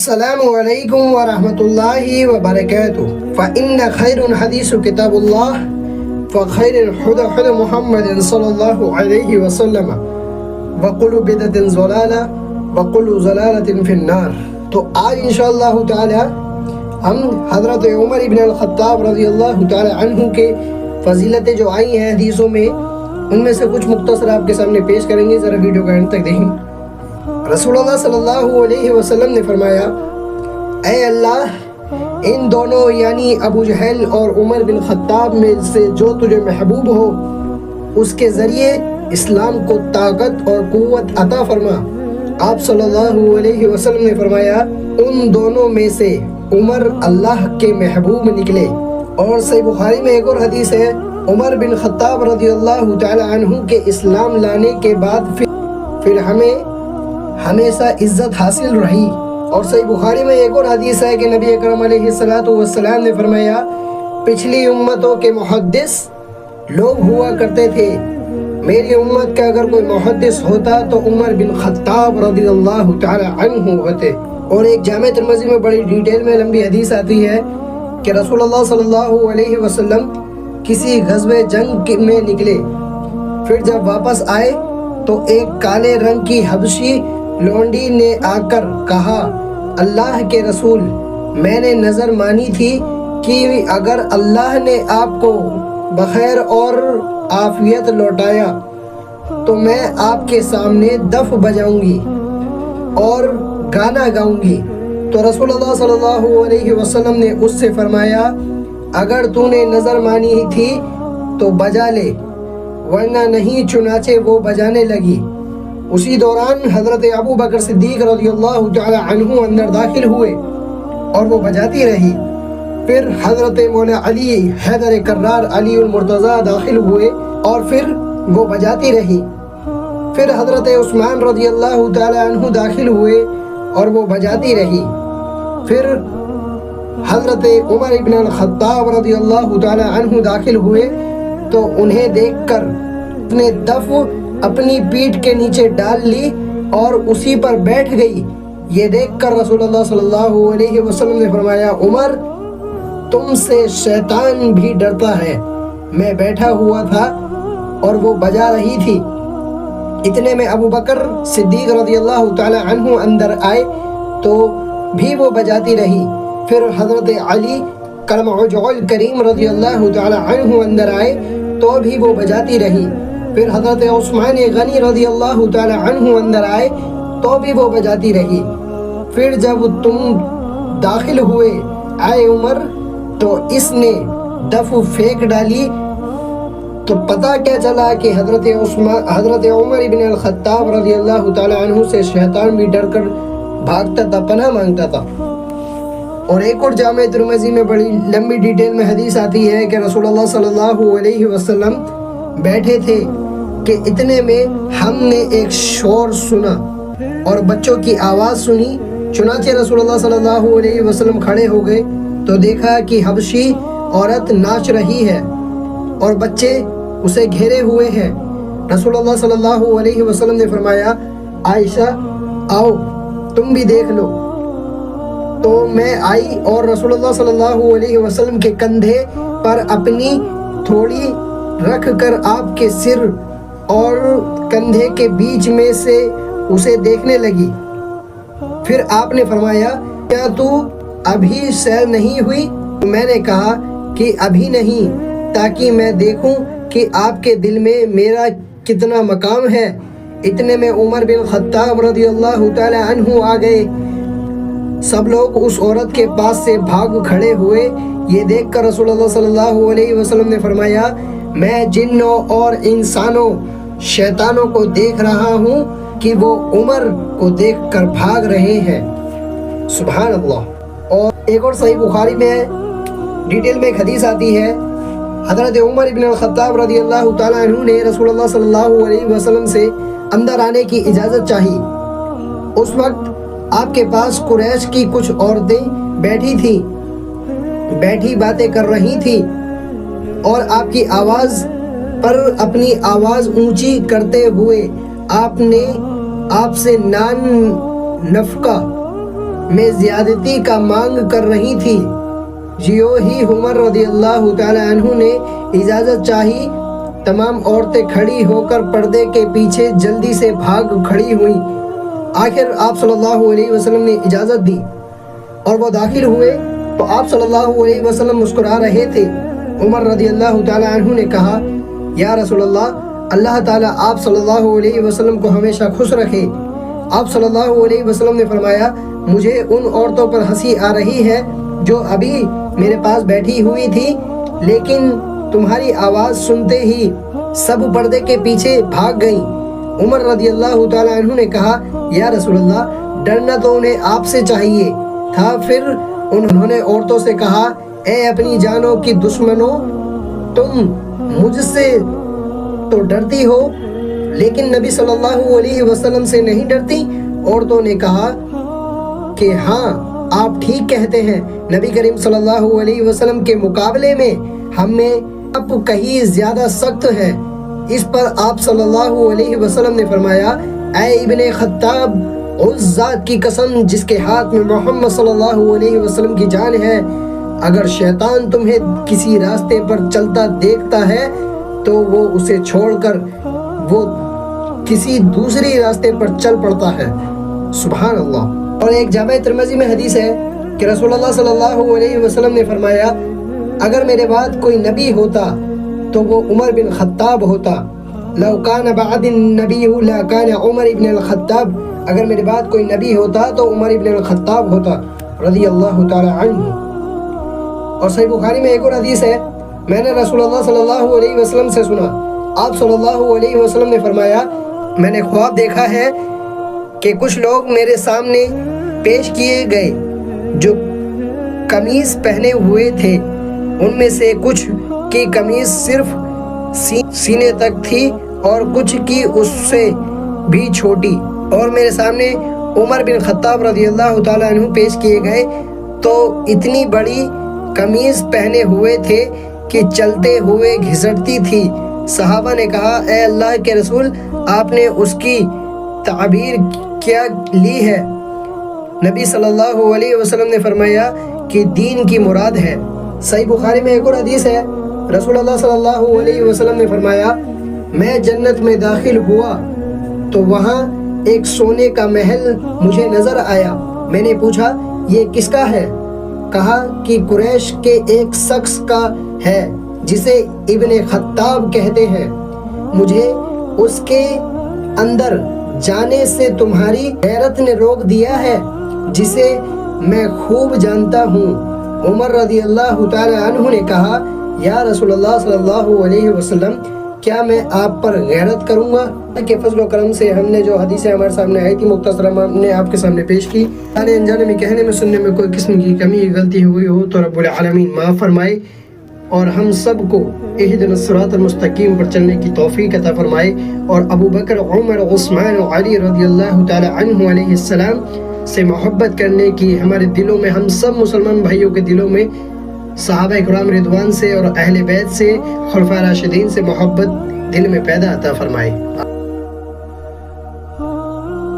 السلام علیکم ورحمۃ اللہ وبرکاتہ فإن خیر الحدیث کتاب اللہ فخیر الہدی ہدی محمد صلی اللہ علیہ وسلم وکل بدعۃ ضلالہ وکل ضلالۃ فی النار۔ تو آج انشاءاللہ تعالی ہم حضرت عمر بن الخطاب رضی اللہ تعالی عنہ کے فضیلتیں جو آئی ہیں حدیثوں میں، ان میں سے کچھ مختصر آپ کے سامنے پیش کریں گے، ذرا ویڈیو کا اینڈ تک دیکھیں۔ رسول اللہ صلی اللہ علیہ وسلم نے فرمایا، اے اللہ، ان دونوں یعنی ابو جہل اور عمر بن خطاب میں سے جو تجھے محبوب ہو، اس کے ذریعے اسلام کو طاقت اور قوت عطا فرما۔ آپ صلی اللہ علیہ وسلم نے فرمایا، ان دونوں میں سے عمر اللہ کے محبوب نکلے۔ اور صحیح بخاری میں ایک اور حدیث ہے، عمر بن خطاب رضی اللہ تعالی عنہ کے اسلام لانے کے بعد پھر ہمیں ہمیشہ عزت حاصل رہی۔ اور صحیح بخاری میں ایک اور حدیث ہے کہ نبی اکرم علیہ السلام نے فرمایا، پچھلی امتوں کے محدث لوگ ہوا کرتے تھے، میری امت کا اگر کوئی محدث ہوتا تو عمر بن خطاب رضی اللہ تعالی عنہ ہوتے۔ اور ایک جامع ترمذی میں بڑی ڈیٹیل میں لمبی حدیث آتی ہے کہ رسول اللہ صلی اللہ علیہ وسلم کسی غزوہ جنگ میں نکلے، پھر جب واپس آئے تو ایک کالے رنگ کی حبشی لونڈی نے آ کر کہا، اللہ کے رسول، میں نے نظر مانی تھی کہ اگر اللہ نے آپ کو بخیر اور عافیت لوٹایا تو میں آپ کے سامنے دف بجاؤں گی اور گانا گاؤں گی۔ تو رسول اللہ صلی اللہ علیہ وسلم نے اس سے فرمایا، اگر تو نے نظر مانی ہی تھی تو بجا لے، ورنہ نہیں۔ چنانچہ وہ بجانے لگی۔ اسی دوران حضرت ابو بکر صدیق رضی اللہ تعالی عنہ اندر داخل ہوئے اور وہ بجاتی رہی۔ پھر حضرت مولا علی حیدر کرار علی المرتضیٰ داخل ہوئے اور پھر وہ بجاتی رہی۔ پھر حضرت عثمان رضی اللہ تعالی عنہ داخل ہوئے اور وہ بجاتی رہی۔ پھر حضرت عمر بن الخطاب رضی اللہ تعالی عنہ داخل ہوئے تو انہیں دیکھ کر اس نے دف اپنی پیٹھ کے نیچے ڈال لی اور اسی پر بیٹھ گئی۔ یہ دیکھ کر رسول اللہ صلی اللہ علیہ وسلم نے فرمایا، عمر، تم سے شیطان بھی ڈرتا ہے۔ میں بیٹھا ہوا تھا اور وہ بجا رہی تھی۔ اتنے میں ابو بکر صدیق رضی اللہ تعالی عنہ اندر آئے تو بھی وہ بجاتی رہی۔ پھر حضرت علی کرم وجہ کریم رضی اللہ تعالی عنہ اندر آئے تو بھی وہ بجاتی رہی۔ پھر حضرت عثمان غنی رضی اللہ تعالی عنہ اندر آئے تو بھی وہ بجاتی رہی۔ پھر جب تم داخل ہوئے آئے عمر تو اس نے دف پھینک ڈالی۔ تو پتہ کیا چلا کہ حضرت عمر بن الخطاب رضی اللہ تعالی عنہ سے شیطان بھی ڈر کر بھاگتا تھا، پناہ مانگتا تھا۔ اور ایک اور جامع ترمذی میں بڑی لمبی ڈیٹیل میں حدیث آتی ہے کہ رسول اللہ صلی اللہ علیہ وسلم بیٹھے تھے کہ اتنے میں ہم نے ایک شور سنا اور بچوں کی آواز سنی۔ چنانچہ رسول اللہ صلی اللہ علیہ وسلم کھڑے ہو گئے تو دیکھا کہ حبشی عورت ناچ رہی ہے اور بچے اسے گھیرے ہوئے ہیں۔ رسول اللہ صلی اللہ علیہ وسلم نے فرمایا، عائشہ، آؤ تم بھی دیکھ لو۔ تو میں آئی اور رسول اللہ صلی اللہ علیہ وسلم کے کندھے پر اپنی تھوڑی رکھ کر آپ کے سر اور کندھے کے بیچ میں سے اسے دیکھنے لگی۔ پھر آپ نے فرمایا، کیا تو ابھی سیر نہیں ہوئی؟ میں نے کہا کہ ابھی نہیں، تاکہ میں دیکھوں کہ آپ کے دل میں میرا کتنا مقام ہے۔ اتنے میں عمر بن خطاب رضی اللہ تعالی عنہ آ گئے۔ سب لوگ اس عورت کے پاس سے بھاگ کھڑے ہوئے۔ یہ دیکھ کر رسول اللہ صلی اللہ علیہ وسلم نے فرمایا، میں جنوں اور انسانوں شیطانوں کو دیکھ رہا ہوں کہ وہ عمر کو دیکھ کر بھاگ رہے ہیں۔ سبحان اللہ۔ اور ایک اور صحیح بخاری میں ڈیٹیل میں ایک حدیث آتی ہے، حضرت عمر بن الخطاب رضی اللہ تعالیٰ عنہ نے رسول اللہ صلی اللہ علیہ وسلم سے اندر آنے کی اجازت چاہی۔ اس وقت آپ کے پاس قریش کی کچھ عورتیں بیٹھی تھیں، بیٹھی باتیں کر رہی تھیں اور آپ کی آواز پر اپنی آواز اونچی کرتے ہوئے آپ سے نان نفقہ میں زیادتی کا مانگ کر رہی تھی۔ یوں ہی عمر رضی اللہ تعالی عنہ نے اجازت چاہی۔ تمام عورتیں کھڑی ہو کر پردے کے پیچھے جلدی سے بھاگ کھڑی ہوئیں۔ آخر آپ صلی اللہ علیہ وسلم نے اجازت دی اور وہ داخل ہوئے تو آپ صلی اللہ علیہ وسلم مسکرا رہے تھے۔ عمر رضی اللہ تعالی عنہ نے کہا، یا رسول اللہ تعالیٰ آپ صلی اللہ علیہ وسلم کو ہمیشہ خوش رکھے۔ آپ صلی اللہ علیہ وسلم نے فرمایا، مجھے ان عورتوں پر ہنسی آ رہی ہے جو ابھی میرے پاس بیٹھی ہوئی تھی، لیکن تمہاری آواز سنتے ہی سب پردے کے پیچھے بھاگ گئیں۔ عمر رضی اللہ تعالیٰ عنہ نے کہا، یا رسول اللہ ڈرنا تو انہیں آپ سے چاہیے تھا۔ پھر انہوں نے عورتوں سے کہا، اے اپنی جانوں کی دشمنوں، تم مجھ سے تو ڈرتی ہو لیکن نبی صلی اللہ علیہ وسلم سے نہیں ڈرتی۔ عورتوں نے کہا کہ ہاں آپ ٹھیک کہتے ہیں، نبی کریم صلی اللہ علیہ وسلم کے مقابلے میں ہم میں اب کہیں زیادہ سخت ہے۔ اس پر آپ صلی اللہ علیہ وسلم نے فرمایا، اے ابن خطاب، اس ذات کی قسم جس کے ہاتھ میں محمد صلی اللہ علیہ وسلم کی جان ہے، اگر شیطان تمہیں کسی راستے پر چلتا دیکھتا ہے تو وہ اسے چھوڑ کر وہ کسی دوسری راستے پر چل پڑتا ہے۔ سبحان اللہ۔ اور ایک جامع ترمذی میں حدیث ہے کہ رسول اللہ صلی اللہ علیہ وسلم نے فرمایا، اگر میرے بعد کوئی نبی ہوتا تو وہ عمر بن خطاب ہوتا۔ لو کان بعد النبی لکان عمر بن الخطاب، اگر میرے بعد کوئی نبی ہوتا تو عمر بن الخطاب ہوتا رضی اللہ تعالی عنہ۔ اور صحیح بخاری میں ایک اور حدیث ہے، میں نے رسول اللہ صلی اللہ علیہ وسلم سے سنا، آپ صلی اللہ علیہ وسلم نے فرمایا، میں نے خواب دیکھا ہے کہ کچھ لوگ میرے سامنے پیش کیے گئے جو قمیص پہنے ہوئے تھے، ان میں سے کچھ کی قمیص صرف سینے تک تھی اور کچھ کی اس سے بھی چھوٹی، اور میرے سامنے عمر بن خطاب رضی اللہ تعالیٰ عنہ پیش کیے گئے تو اتنی بڑی قمیص پہنے ہوئے تھے کہ چلتے ہوئے گھسٹتی تھی۔ صحابہ نے کہا، اے اللہ کے رسول، آپ نے اس کی تعبیر کیا لی ہے؟ نبی صلی اللہ علیہ وسلم نے فرمایا کہ دین کی مراد ہے۔ صحیح بخاری میں ایک اور حدیث ہے، رسول اللہ صلی اللہ علیہ وسلم نے فرمایا، میں جنت میں داخل ہوا تو وہاں ایک سونے کا محل مجھے نظر آیا۔ میں نے پوچھا، یہ کس کا ہے؟ کہا کہ قریش کے ایک شخص کا ہے جسے ابن خطاب کہتے ہیں۔ مجھے اس کے اندر جانے سے تمہاری غیرت نے روک دیا ہے، جسے میں خوب جانتا ہوں۔ عمر رضی اللہ تعالی عنہ نے کہا، یا رسول اللہ صلی اللہ علیہ وسلم، کیا میں آپ پر غیرت کروں گا؟ کہ فضل و کرم سے ہم نے جو حدیثیں ہمارے سامنے آئی تھی مختصر ہم نے آپ کے سامنے پیش کی۔ جانے انجانے میں کہنے میں سننے میں کوئی قسم کی کمی غلطی ہوئی ہو تو رب العالمین معاف فرمائے اور ہم سب کو اہدنا الصراط المستقیم پر چلنے کی توفیق عطا فرمائے، اور ابو بکر، عمر، عثمان و علی رضی اللہ تعالی عنہ علیہ السلام سے محبت کرنے کی ہمارے دلوں میں، ہم سب مسلمان بھائیوں کے دلوں میں صحابہ کرام رضوان سے اور اہل بیت سے، خلفاء راشدین سے محبت دل میں پیدا عطا فرمائے۔